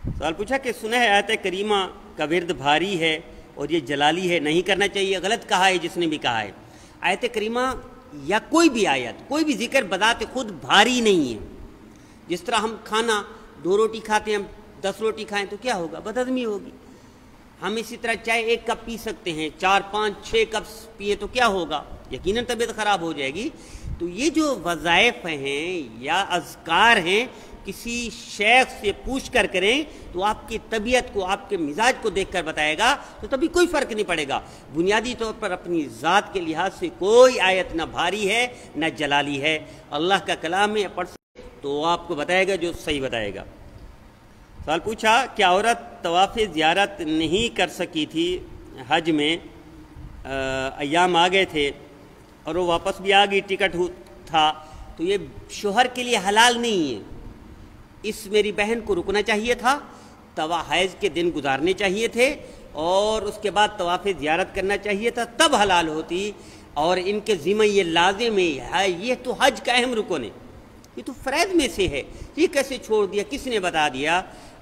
سوال پوچھا کہ سنا ہے آیت کریمہ کا ورد بھاری ہے اور یہ جلالی ہے، نہیں کرنا چاہیے، غلط کہا ہے جس نے بھی کہا ہے۔ آیت کریمہ یا کوئی بھی آیت، کوئی بھی ذکر بذات خود بھاری نہیں ہے۔ جس طرح ہم کھانا 2 روٹی کھاتے ہیں، ہم 10 روٹی کھائیں تو کیا ہوگا؟ بدہضمی ہوگی۔ ہم اسی طرح چائے 1 کپ پی سکتے ہیں، 4 5 6 کپ پیے تو کیا ہوگا؟ یقیناً طبیعت خراب ہو جائے گی۔ تو یہ جو وظائف ہیں یا اذکار ہیں، کسی شیخ سے پوچھ کر کریں تو آپ کی طبیعت کو، آپ کے مزاج کو دیکھ کر بتائے گا، تو تبھی کوئی فرق نہیں پڑے گا۔ بنیادی طور پر اپنی ذات کے لحاظ سے کوئی آیت نہ بھاری ہے نہ جلالی ہے، اللہ کا کلام ہے، پڑھ سکتے تو آپ کو بتائے گا جو صحیح بتائے گا۔ سوال پوچھا کہ عورت طواف زیارت نہیں کر سکی تھی حج میں، ایام آ گئے تھے اور وہ واپس بھی آ گئی، ٹکٹ تھا، تو یہ شوہر کے لیے حلال نہیں ہے۔ اس میری بہن کو رکنا چاہیے تھا، حیض کے دن گزارنے چاہیے تھے اور اس کے بعد طواف زیارت کرنا چاہیے تھا، تب حلال ہوتی۔ اور ان کے ذمہ یہ لازم ہے، یہ تو حج کا اہم رکن ہے، یہ تو فرائض میں سے ہے، یہ کیسے چھوڑ دیا؟ کس نے بتا دیا؟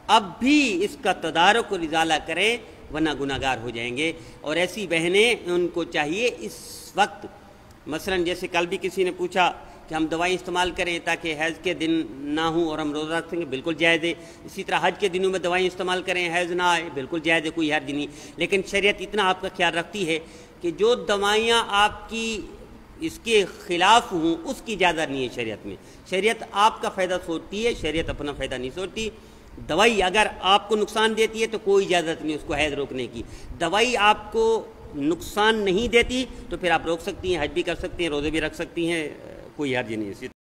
اب بھی اس کا تدارک اور ازالہ کریں ورنہ گناہگار ہو جائیں گے۔ اور ایسی بہنیں ان کو چاہیے اس وقت، مثلا جیسے کل بھی کسی نے پوچھا کہ ہم دوائیں استعمال کریں تاکہ حیض کے دن نہ ہوں اور ہم روزہ رکھ سکیں، بالکل جائز ہے۔ اسی طرح حج کے دنوں میں دوائیں استعمال کریں، حیض نہ آئے، بالکل جائز ہے، کوئی حرج نہیں۔ لیکن شریعت اتنا آپ کا خیال رکھتی ہے کہ جو دوائیاں آپ کی اس کے خلاف ہوں اس کی اجازت نہیں ہے شریعت میں۔ شریعت آپ کا فائدہ سوچتی ہے، شریعت اپنا فائدہ نہیں سوچتی۔ دوائی اگر آپ کو نقصان دیتی ہے تو کوئی اجازت نہیں اس کو حیض روکنے کی۔ دوائی آپ کو نقصان نہیں دیتی تو پھر آپ روک سکتی ہیں، حج بھی کر سکتی ہیں، روزے بھی رکھ سکتی ہیں، کوئی حرج نہیں ہے۔